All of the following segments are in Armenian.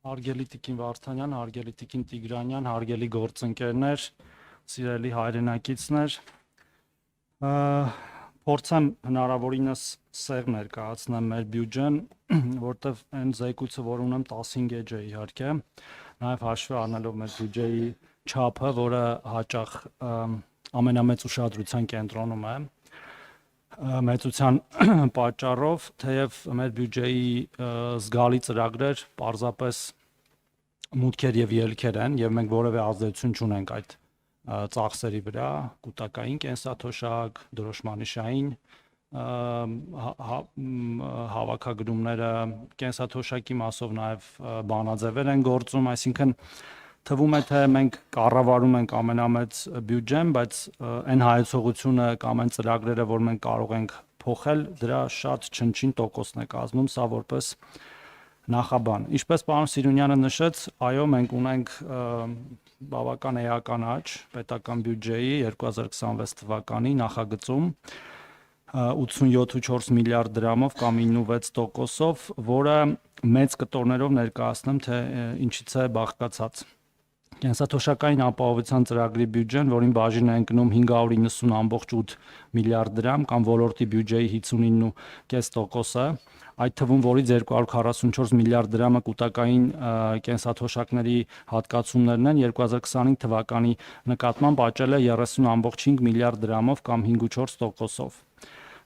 Հարգելի Տիկին Վարդանյան, հարգելի Տիկին Տիգրանյան, հարգելի գործընկերներ, սիրելի հայրենակիցներ, փորձեմ հնարավորինս սեր ներկայացնեմ մեր բյուջեն, որտեվ այն զեկույցը, որ ունեմ 15 էջ է իհարկե, նաև հաշվի առնելով մեր բյուջեի չափը, որը հաճախ ամենամեծ ուշադրության կենտրոնում է, մեծության պատճառով, թեև մեր բյուջեի զգալի ծրագրեր պարզապես մուտքեր եւ ելքեր են եւ մենք որևէ ազդեցություն չունենք այդ ծախսերի վրա, կൂട്ടակային կենսաթոշակ, դրոշմանիշային հավաքագրումները, կենսաթոշակի մասով նաեւ բանաձևեր են գործում, այսինքն թվում է թե մենք կառավարում ենք ամենամեծ բյուջեն, բայց այն հայեցողությունը կամ այն ծրագրերը, որ մենք կարող ենք փոխել, դրա շատ չնչին տոկոսն է կազմում, սա որպես նախաբան։ Ինչպես պարոն Սիրունյանը նշեց, այո, մենք ունենք բավական էական աճ պետական բյուջեի 2026 թվականի նախագծում 87.4 միլիարդ դրամով կամ 96%-ով, որը մեծ կտորներով ներկայացնեմ, թե ինչից է բաղկացած։ Կենսաթոշակային ապահովության ծրագրի բյուջեն, որին բաժին է ընկնում 590.8 միլիարդ դրամ կամ ոլորտի բյուջեի 59.5%-ը, այդ թվում որից 244 միլիարդ դրամը կൂട്ടակային կենսաթոշակների հատկացումներն են, 2025 թվականի նկատմամբ աճել է 30.5 միլիարդ դրամով կամ 5.4%-ով։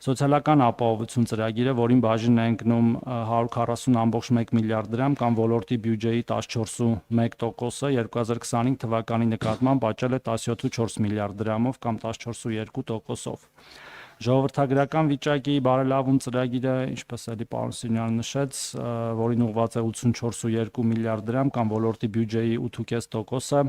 Սոցիալական ապահովություն ծրագիրը, որին բաժին է ընկնում 140.1 միլիարդ դրամ կամ ոլորտի բյուջեի 14.1%-ը, 2025 թվականի նկատմամբ աճել է 17.4 միլիարդ դրամով կամ 14.2%-ով։ Ժողովրդագրական վիճակի բարելավում ծրագիրը, ինչպես էլի պարոն Սիրունյանը նշեց, որին ուղղված է 84.2 միլիարդ դրամ կամ ոլորտի բյուջեի 8.5%-ը,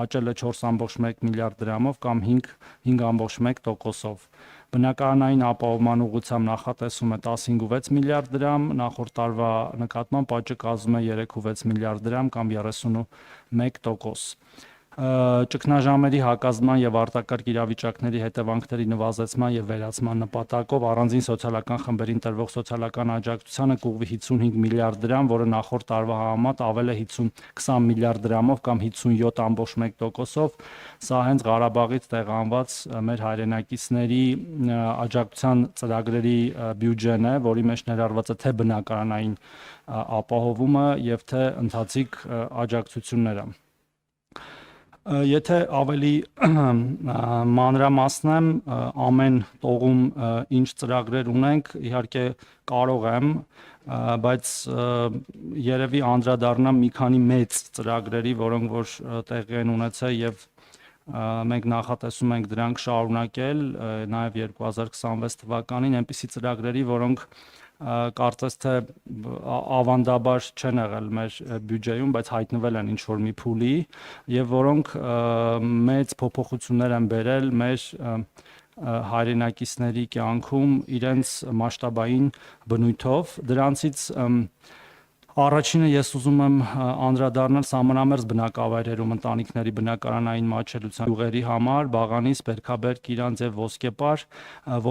աճել է 4.1 միլիարդ դրամով կամ 5.1%-ով։ Բնակարանային ապահովման ուղղությամբ նախատեսում է 15.6 միլիարդ դրամ, նախորդ տարվա նկատմամբ աճը կազմում է 3.6 միլիարդ դրամ կամ 31%։ Ճգնաժամերի հակազդման եւ արտակարգ իրավիճակների հետևանքների նվազեցման եւ վերացման նպատակով առանձին սոցիալական խմբերին տրվող սոցիալական աջակցությանը կուղղվի 55 միլիարդ դրամ, որը նախորդ տարվա համեմատ ավել է 20 միլիարդ դրամով կամ 57.1%-ով։ Սա հենց Ղարաբաղից տեղանված մեր հայրենակիցների աջակցության ծրագրերի բյուջեն է, որի մեջ ներառված է թե բնակարանային ապահովումը եւ թե ընթացիկ աջակցությունները։ Եթե ավելի մանրամասնեմ ամեն տողում ինչ ծրագրեր ունենք, իհարկե կարող եմ, բայց երևի անդրադառնամ մի քանի մեծ ծրագրերի, որոնք որ տեղի են ունեցել եւ մենք նախատեսում ենք դրանք շարունակել նաեւ 2026 թվականին, այնպիսի ծրագրերի, որոնք կարծես թե ավանդաբար չեն եղել մեր բյուջեում, բայց հայտնվել են ինչ-որ մի փուլի եւ որոնք մեծ փոփոխություններ են բերել մեր հայրենակիցների կյանքում իրենց մասշտաբային բնույթով։ Դրանցից առաջինը ես ուզում եմ անդրադառնալ սահմանամերձ բնակավայրերում ընտանիքների բնակարանային մատչելիության յուղերի համար Բաղանիս, Բերքաբերք, Իրանց եւ Ոսկեպար,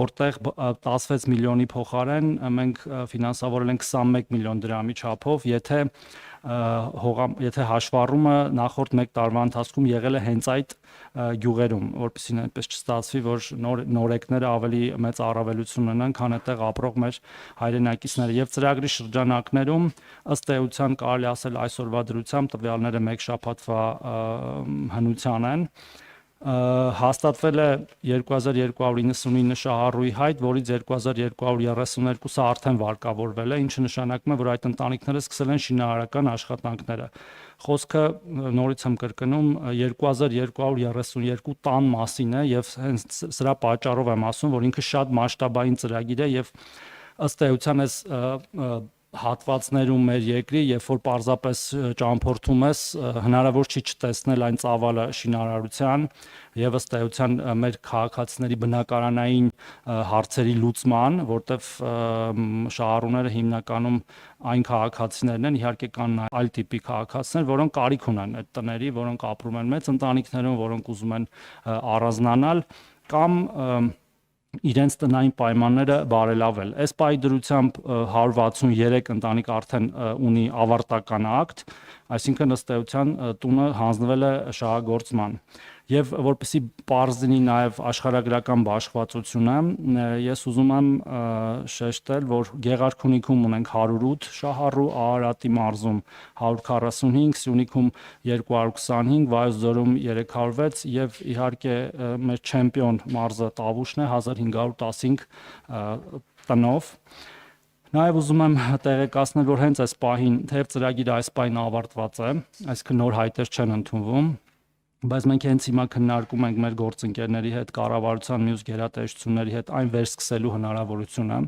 որտեղ 16 միլիոնի փոխարեն մենք ֆինանսավորել ենք 21 միլիոն դրամի չափով, եթե հաշվառումը նախորդ 1 տարվա ընթացքում եղել է հենց այդ գյուղերում, որպեսզի այնպես չստացվի, որ նորեկները ավելի մեծ առավելություն ունենան, քան այդտեղ ապրող մեր հայրենակիցները եւ ծրագրի շրջանակներում ըստ էության կարելի ասել այսօրվա դրությամբ տվյալները 1 շաբաթվա հնության են հաստատվել է 2299 շահառուի հայտ, որից 2232-ը արդեն վարկավորվել է, ինչը նշանակում է, որ այդ ընտանիքները սկսել են շինարարական աշխատանքները։ Խոսքը նորից եմ կրկնում 2232 տան մասին է եւ հենց սրա պատճառով եմ ասում, որ ինքը շատ մասշտաբային ծրագիր է եւ ըստ էության այս հատվածներում մեր երկրի, երբ որ պարզապես ճամփորդում ես, հնարավոր չի չտեսնել այն ծավալը շինարարության եւ ըստ էության մեր քաղաքացիների բնակարանային հարցերի լուծման, որտեվ շահառուները հիմնականում այն քաղաքացիներն են, իհարկե կան այլ տիպի քաղաքացիներ, որոնք կարիք ունեն այդ տների, որոնք ապրում են մեծ ընտանիքներում, որոնք ուզում են առանձնանալ կամ իրենց տնային պայմանները բարելավել։ Այս պահի դրությամբ 163 ընտանիք արդեն ունի ավարտական ակտ, այսինքն ըստ էության տունը հանձնվել է շահագործման։ Եվ որպեսզի պարզ լինի նաև աշխարհագրական բաշխվածությունը, ես ուզում եմ շեշտել, որ Գեղարքունիքում ունենք 108 շահառու, Արարատի մարզում 145, Սյունիքում 225, Վայոց ձորում 306 եւ իհարկե մեր չեմպիոն մարզը Տավուշն է 1515 տնով։ Նաև ուզում եմ տեղեկացնել, որ հենց այս պահին, թեև ծրագիրը այս պահին ավարտված է, այսինքն նոր հայտեր չեն ընդունվում, բայց մենք հենց հիմա քննարկում ենք մեր գործընկերների հետ, կառավարության մյուս գերատեսչությունների հետ այն վերսկսելու հնարավորությունը,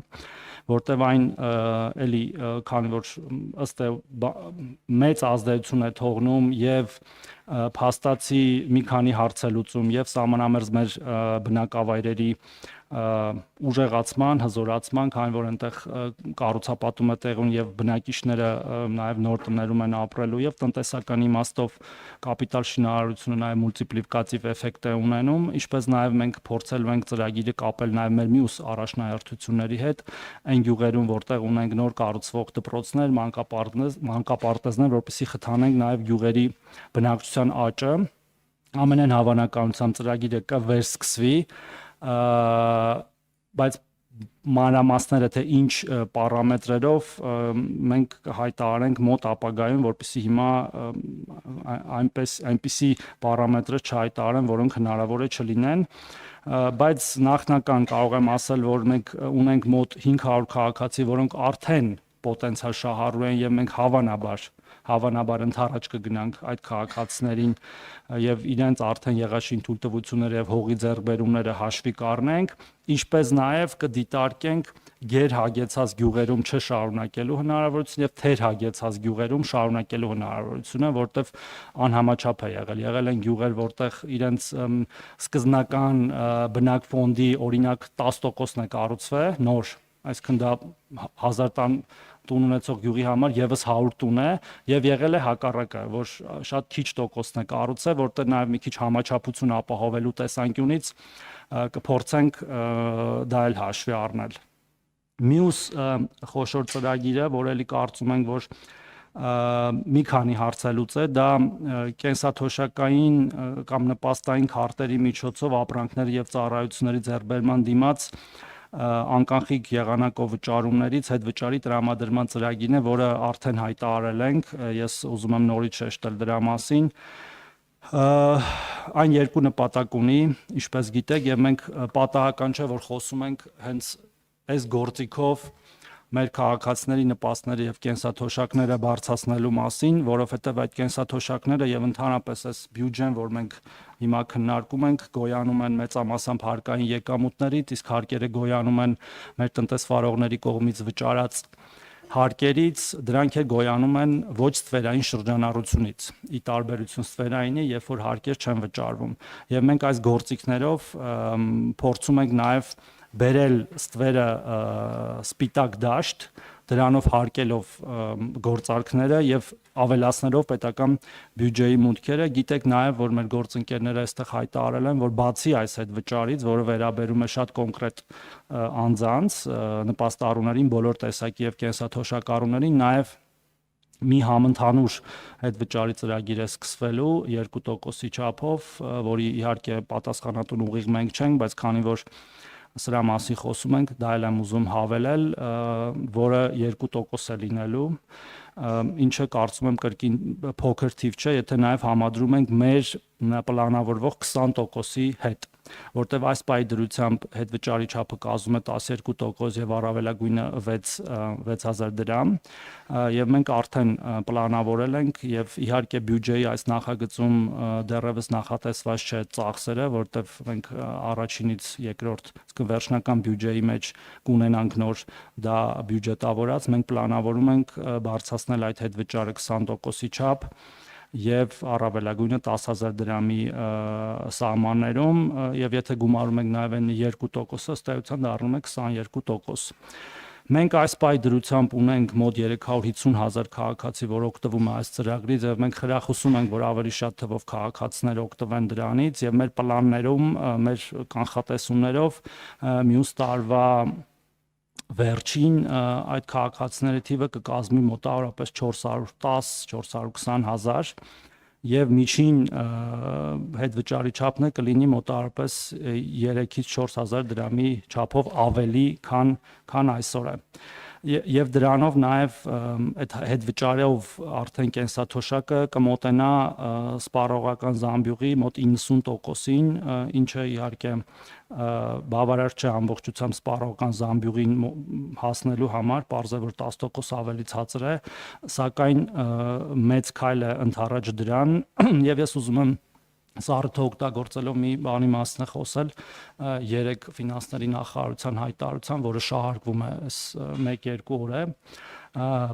որտեվ այն էլի, քանի որ ըստ է մեծ ազդեցություն է թողնում եւ փաստացի մի քանի հարցելուծում եւ սահմանամերձ մեր բնակավայրերի ուժեղացման, հզորացման, քանի որ այնտեղ կառուցապատում է տեղում եւ բնակիչները նաեւ նոր տներում են ապրելու եւ տնտեսական իմաստով կապիտալ շինարարությունը նաեւ մուլտիպլիկատիվ էֆեկտ է ունենում, ինչպես նաեւ մենք փորձելու ենք ծրագիրը կապել նաեւ մեր մյուս առաջնահերթությունների հետ, այն գյուղերում, որտեղ ունենք նոր կառուցվող դպրոցներ, մանկապարտեզներ, որպեսզի խթանենք նաեւ գյուղերի բնակչության աճը, ամենայն հավանականությամբ ծրագիրը կվերսկսվի, բայց մանրամասները թե ինչ պարամետրերով մենք հայտարարենք մոտ ապագայում, որպեսզի հիմա այնպիսի պարամետրեր չհայտարարեն, որոնք հնարավոր է չլինեն, բայց նախնական կարող եմ ասել, որ մենք ունենք մոտ 500 քաղաքացի, որոնք արդեն պոտենցիալ շահառու են եւ մենք հավանաբար ընդառաջ կգնանք այդ քաղաքացիներին եւ իրենց արդեն եղաշին թույլտվությունները եւ հողի ձեռքբերումները հաշվի կառնենք, ինչպես նաեւ կդիտարկենք գերհագեցած գյուղերում չշարունակելու հնարավորություն եւ թերհագեցած գյուղերում շարունակելու հնարավորությունը, որտեվ անհամաչափ է եղել են գյուղեր, որտեղ իրենց սկզբնական բնակֆոնդի օրինակ 10%-ն է կառուցվել նոր, այսինքն դա 1000 տուն ունեցող գյուղի համար եւս 100 տուն է եւ եղել է հակառակը, որ շատ քիչ տոկոսն է կառուցել, որտեղ նաեւ մի քիչ համաչափություն ապահովելու տեսանկյունից կփորձենք դա էլ հաշվի առնել։ Մյուս խոշոր ծրագիրը, որ էլի կարծում ենք, որ մի քանի հարցելուց է, դա կենսաթոշակային կամ նպաստային քարտերի միջոցով ապրանքների եւ ծառայությունների ձեռքբերման դիմաց անկանխիկ եղանակով վճարումներից հետ վճարի տրամադրման ծրագիրն է, որը արդեն հայտարարել ենք, ես ուզում եմ նորից շեշտել դրա մասին։ Այն երկու նպատակ ունի, ինչպես գիտեք, եւ մենք պատահական չէ, որ խոսում ենք հենց այս գործիքով մեր քաղաքացիների նպաստները եւ կենսաթոշակները բարձրացնելու մասին, որովհետեւ այդ կենսաթոշակները եւ ընդհանրապես այս բյուջեն, որ մենք հիմա քննարկում ենք, գոյանում են մեծամասամբ հարկային եկամուտներից, իսկ հարկերը գոյանում են մեր տնտեսվարողների կողմից վճարած հարկերից, դրանք էլ գոյանում են ոչ ստվերային շրջանառությունից, ի տարբերություն ստվերայինի, երբ որ հարկեր չեն վճարվում։ Եվ մենք այս գործիքներով փորձում ենք նաեւ բերել ստվերը սպիտակ դաշտ, դրանով հարկելով գործարքները եւ ավելացնելով պետական բյուջեի մուտքերը, գիտեք նաեւ, որ մեր գործընկերները այստեղ հայտարարել են, որ բացի այս այդ վճարից, որը վերաբերում է շատ կոնկրետ անձանց, նպաստառուներին, բոլոր տեսակի եւ կենսաթոշակառուներին, նաեւ մի համընդհանուր այդ վճարի ծրագիր է սկսվելու 2%-ի չափով, որի իհարկե պատասխանատուն ուղիղ մենք չենք, բայց քանի որ սրա մասին խոսում ենք, դա էլ եմ ուզում հավելել, որը 2% է լինելու, ինչը կարծում եմ կրկին փոքր թիվ չէ, եթե նաև համադրում ենք մեր պլանավորվող 20%-ի հետ, որտեվ այս պահի դրությամբ հետվճարի չափը կազմում է 12% եւ առավելագույնը 6000 դրամ, եւ մենք արդեն պլանավորել ենք եւ իհարկե բյուջեի այս նախագծում դեռևս նախատեսված չէ ծախսերը, որտեվ մենք առաջինից երկրորդ, իսկ վերջնական բյուջեի մեջ կունենանք նոր դա բյուջետավորած, մենք պլանավորում ենք բարձրացնել այդ հետվճարը 20%-ի չափ եւ առավելագույնը 10000 դրամի սահմաններում եւ եթե գումարում ենք նաեւ այն 2%-ը, ըստ էության դառնում է 22%։ Մենք այս պայդրությամբ ունենք մոտ 350,000 քաղաքացի, որ օգտվում է այս ծրագրից, եւ մենք խրախուսում ենք, որ ավելի շատ թվով քաղաքացիներ օգտվեն դրանից, եւ մեր պլաններում, մեր կանխատեսումներով մյուս տարվա վերջին այդ քաղաքացիների թիվը կկազմի մոտավորապես 410-420,000 եւ միջին հետվճարի չափն կլինի մոտավորապես 3-ից 4,000 դրամի չափով ավելի, քան այսօր է։ Եվ դրանով նաև այդ հետվճարով արդեն կենսաթոշակը կմոտենա սպառողական զամբյուղի մոտ 90%-ին, ինչը իհարկե բավարար չէ ամբողջությամբ սպառողական զամբյուղին հասնելու համար, պարզ է որ 10% ավելի ցածր է, սակայն մեծ քայլ է ընդառաջ դրան, եւ ես ուզում եմ Սարթը օգտագործելով մի բանի մասին է խոսել երեք ֆինանսների նախարարության հայտարարության, որը շահարկվում է այս 1-2 օր է,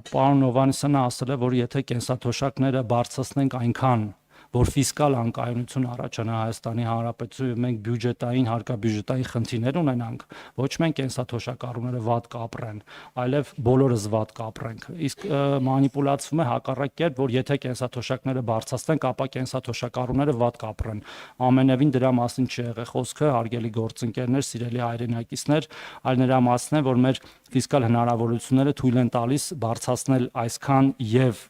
պարոն Հովհաննիսյանը ասել է, որ եթե կենսաթոշակները բարձրացնենք այնքան, որ ֆիսկալ անկայունություն առաջանա Հայաստանի Հանրապետությունում, մենք բյուջետային, հարկաբյուջետային խնդիրներ ունենանք, ոչ մենք կենսաթոշակառուները վատ կապրեն, այլև բոլորս վատ կապրենք։ Իսկ մանիպուլացվում է հակառակ կերպ, որ եթե կենսաթոշակները բարձրացնենք, ապա կենսաթոշակառուները վատ կապրեն։ Ամենևին դրա մասին չի եղել խոսքը, հարգելի գործընկերներ, սիրելի հայրենակիցներ, այլ նրա մասին է, որ մեր ֆիսկալ հնարավորությունները թույլ են տալիս բարձրացնել այսքան եւ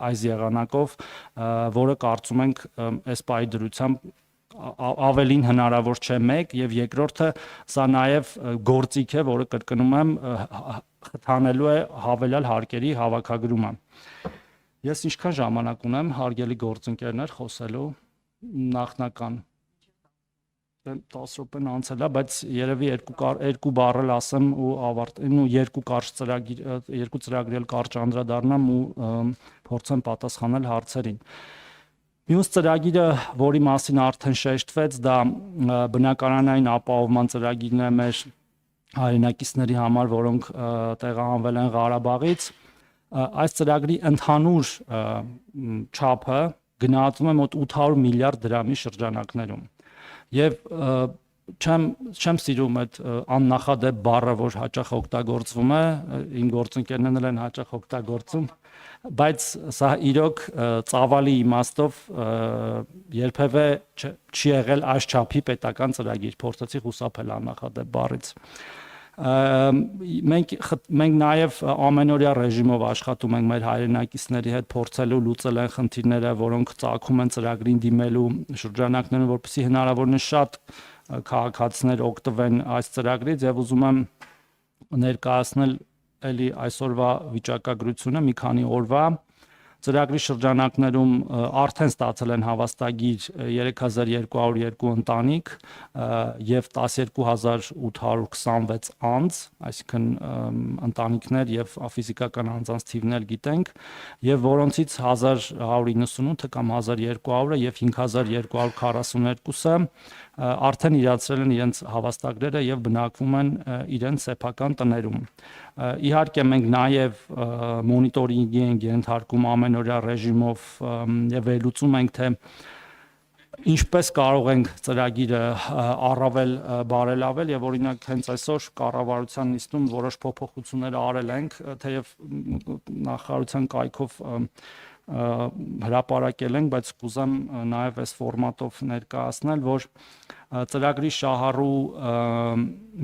այս եղանակով, որը կարծում ենք այս պայդրությամբ ավելին հնարավոր չէ մեկ, եւ երկրորդը սա նաեւ գործիք է, որը կրկնում եմ խթանելու է հավելյալ հարկերի հավաքագրումը։ Ես ինչքան ժամանակ ունեմ, հարգելի գործընկերներ, խոսելու նախնական 10 րոպեն անցել է, բայց երևի երկու բառ ասեմ ու ավարտեմ, ու երկու ծրագրի կարճ անդրադառնամ ու փորձեմ պատասխանել հարցերին։ Մյուս ծրագիրը, որի մասին արդեն շեշտվեց, դա բնակարանային ապահովման ծրագիրն է մեր հայրենակիցների համար, որոնք տեղահանվել են Ղարաբաղից։ Այս ծրագրի ընդհանուր չափը գնահատվում է մոտ 800 միլիարդ դրամի շրջանակներում։ Եվ չեմ սիրում այդ աննախադեպ բառը, որ հաճախ օգտագործվում է, իմ գործընկերներն են հաճախ օգտագործում, բայց սա իրոք ծավալի իմաստով երբևէ չի եղել այս չափի պետական ծրագիր, փորձեցի խուսափել աննախադեպ բառից։ Մենք նաև ամենօրյա ռեժիմով աշխատում ենք մեր հայրենակիցների հետ, փորձելու լուծել են խնդիրները, որոնք ծագում են ծրագրին դիմելու շրջանակներում, որպեսզի հնարավորինս շատ քաղաքացիներ օգտվեն այս ծրագրից, եւ ուզում եմ ներկայացնել էլի այսօրվա վիճակագրությունը մի քանի օրվա ծրագրի շրջանակներում արդեն ստացել են հավաստագիր 3202 ընտանիք եւ 12826 անձ, այսինքն ընտանիքներ եւ ֆիզիկական անձանց թիվն էլ գիտենք, եւ որոնցից 1198-ը կամ 1200-ը եւ 5242-ը արդեն իրացրել են իրենց հավաստագրերը եւ բնակվում են իրենց սեփական տներում։ Իհարկե մենք նաև մոնիտորինգի ենք ենթարկում ամենօրյա ռեժիմով եւ վերլուծում ենք, թե ինչպես կարող ենք ծրագիրը առավել բարելավել եւ օրինակ հենց այսօր կառավարության նիստում որոշ փոփոխություններ արել ենք, թեև նախարարության կայքով հրապարակել ենք, բայց կուզեմ նաև այս ֆորմատով ներկայացնել, որ ծրագրի շահառու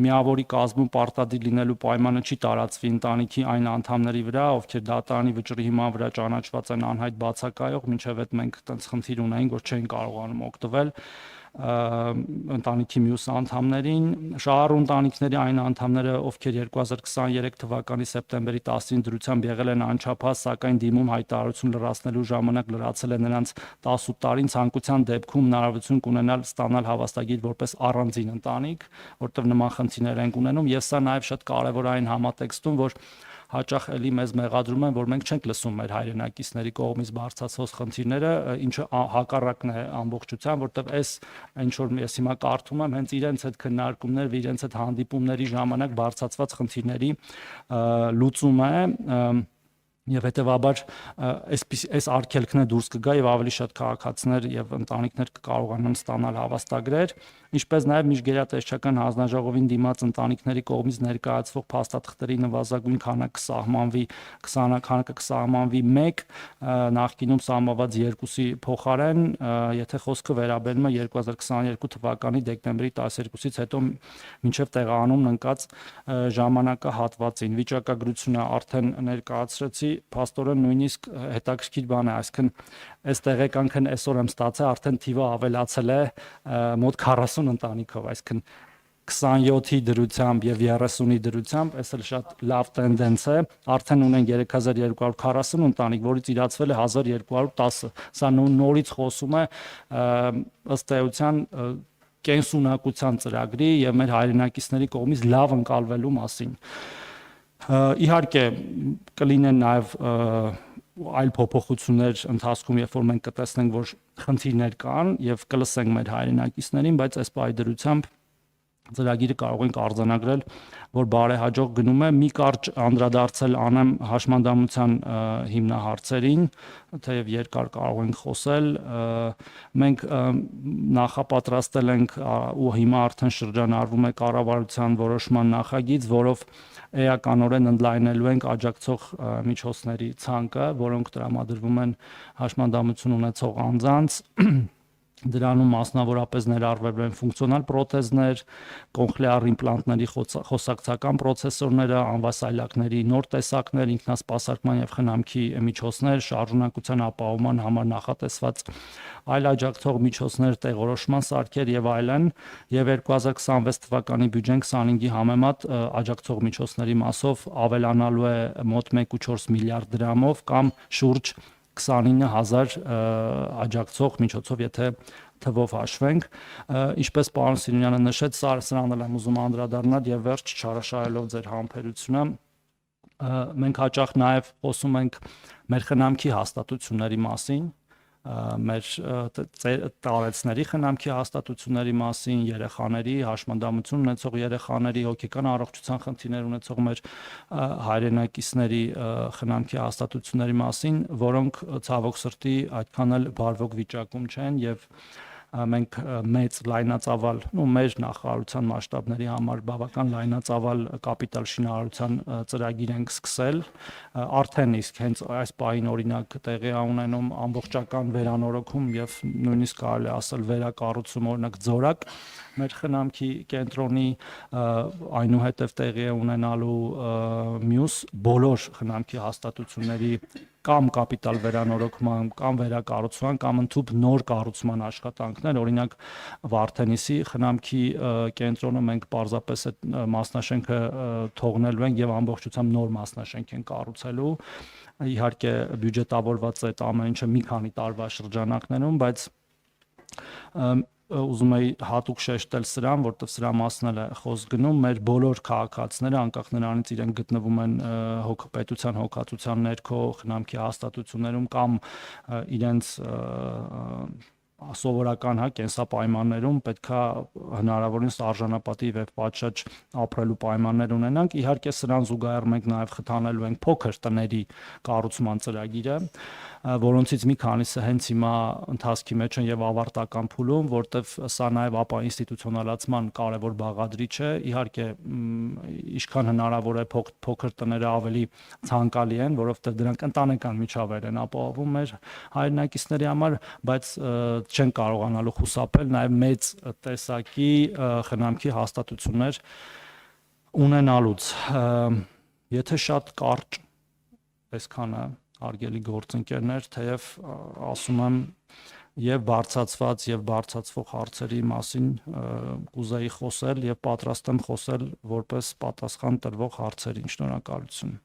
միավորի կազմում պարտադիր լինելու պայմանը չի տարածվի ընտանիքի այն անդամների վրա, ովքեր դատարանի վճռի հիման վրա ճանաչված են անհայտ բացակայող, մինչև այդ մենք այդպես խնդիր ունենք, որ չեն կարողանում օգտվել ընտանիքի մյուս անդամներին, շահառու ընտանիքների այն անդամները, ովքեր 2023 թվականի սեպտեմբերի 10-ին դրությամբ եղել են անչափահաս, սակայն դիմում հայտարարություն լրացնելու ժամանակ լրացել է նրանց 18 տարին, ցանկության դեպքում հնարավորություն կունենալ ստանալ հավաստագիր որպես առանձին ընտանիք, որտեղ նման խնդիրներ են ունենում, եւ սա նաեւ շատ կարեւոր է այն համատեքստում, որ հաճախ էլի մեզ մեղադրում են, որ մենք չենք լսում մեր հայրենակիցների կողմից բարձրացած խնդիրները, ինչը հակառակն է ամբողջության, որտեղ այս ինչ որ ես հիմա կարդում եմ, հենց իրենց այդ քննարկումներ, իրենց այդ հանդիպումների ժամանակ բարձրացված խնդիրների լուծում է, Եվ հետեւաբար այս արգելքն է դուրս կգա եւ ավելի շատ քաղաքացիներ եւ ընտանիքներ կկարողանան ստանալ հավաստագրեր, ինչպես նաեւ միջգերատեսչական հանձնաժողովին դիմաց ընտանիքների կողմից ներկայացվող փաստաթղթերի նվազագույն քանակը կսահմանվի 1, նախկինում սահմանված 2-ի փոխարեն, եթե խոսքը վերաբերում է 2022 թվականի դեկտեմբերի 12-ից հետո մինչև տեղահանումն ընկած ժամանակահատվածին։ Վիճակագրությունը արդեն ներկայացրեցի, փաստորեն նույնիսկ հետաքրքիր բան է, այսինքն այս տեղեկանքն այսօր եմ ստացել, արդեն թիվը ավելացել է մոտ 40 ընտանիքով, այսինքն 27-ի դրությամբ եւ 30-ի դրությամբ, այս էլ շատ լավ տենդենս է, արդեն ունեն 3240 ընտանիք, որից իրացվել է 1210, սա նորից խոսում է ըստ էության կենսունակության ծրագրի եւ մեր հայրենակիցների կողմից լավ ընկալվելու մասին։ Իհարկե կլինեն նաև այլ փոփոխություններ ընթացքում, երբ որ մենք կտեսնենք, որ խնդիրներ կան եւ կլսենք մեր հայրենակիցներին, բայց այս պայդրությամբ ծրագիրը կարող ենք արձանագրել, որ բարեհաջող գնում է։ Մի կարճ անդրադարձել անեմ հաշմանդամության հիմնահարցերին, թեև երկար կարող ենք խոսել, մենք նախապատրաստել ենք ու հիմա արդեն շրջանառվում է կառավարության որոշման նախագիծ, որով էականորեն ընդլայնելու ենք աջակցող միջոցների ցանկը, որոնք տրամադրվում են հաշմանդամություն ունեցող անձանց։ Դրանում մասնավորապես ներառվել են ֆունկցիոնալ պրոթեզներ, կոնխլեար իմպլանտների խոսակցական պրոցեսորները, անվասայլակների նոր տեսակներ, ինքնասպասարկման եւ խնամքի միջոցներ, շարժունակության ապահովման համար նախատեսված այլ աջակցող միջոցներ, տեղորոշման սարքեր եւ այլն, եւ 2026 թվականի բյուջեն 25-ի համեմատ աջակցող միջոցների մասով ավելանալու է մոտ 1.4 միլիարդ դրամով կամ շուրջ 29000 աջակցող միջոցով, եթե թվով հաշվենք, ինչպես պարոն Սիրունյանը նշեց, սրանն եմ ուզում անդրադառնալ եւ վերջ չարաշահելով ձեր համբերությունը, մենք հաճախ նաեւ խոսում ենք մեր խնամքի հաստատությունների մասին, մեր տարեցների խնամքի հաստատությունների մասին, երեխաների հաշմանդամություն ունեցող երեխաների, հոգեկան առողջության խնդիրներ ունեցող մեր հայրենակիցների խնամքի հաստատությունների մասին, որոնք ցավոք սրտի այդքան էլ բարվոք վիճակում չեն եւ մենք մեծ լայնածավալ, մեր նախարարության մասշտաբների համար բավական լայնածավալ կապիտալ շինարարության ծրագիր ենք սկսել, արդեն իսկ հենց այս պահին օրինակ տեղի է ունենում ամբողջական վերանորոգում եւ նույնիսկ կարելի ասել վերակառուցում, օրինակ Ձորակ մեր խնամքի կենտրոնի, այնուհետև տեղի է ունենալու մյուս բոլոր խնամքի հաստատությունների կամ կապիտալ վերանորոգման, կամ վերակառուցման, կամ ընդհանուր նոր կառուցման աշխատանքներ, օրինակ Վարդենիսի խնամքի կենտրոնը մենք պարզապես այդ մասնաշենքը թողնելու ենք եւ ամբողջությամբ նոր մասնաշենք են կառուցելու, իհարկե բյուջետավորված է այդ ամեն ինչը մի քանի տարվա շրջանակներում, բայց ուզում եի հատուկ շեշտել սրան, որտեղ սրա մասն էլ է խոսք գնում, մեր բոլոր քաղաքացիները, անկախ նրանից իրենք գտնվում են պետության հոգացության ներքո խնամքի հաստատություններում կամ իրենց սովորական կենսապայմաններում պետքա հնարավորինս արժանապատիվ եւ պատշաճ ապրելու պայմաններ ունենանք։ Իհարկե սրան զուգահեռ մենք նաեւ խթանելու ենք փոքր տների կառուցման ծրագիրը, որոնցից մի քանիսը հենց հիմա ընթացքի մեջ են եւ ավարտական փուլում, որտեվ սա նաեւ ապա ինստիտուցիոնալացման կարեւոր բաղադրիչ է։ Իհարկե ինչքան հնարավոր է փոքր տները ավելի ցանկալի են, որովհետեւ դրանք ընտանեկան միջավայր են ապահովում մեր հայրենակիցների համար, բայց չեն կարողանալու խուսափել նաև մեծ տեսակի խնամքի հաստատություններ ունենալուց։ Եթե շատ կարճ այսքանը արգելի գործընկերներ, թեև ասում եմ եւ բարձացված եւ բարձացվող հարցերի մասին կուզեի խոսել եւ պատրաստ եմ խոսել որպես պատասխան տրվող հարցերին։ Շնորհակալություն։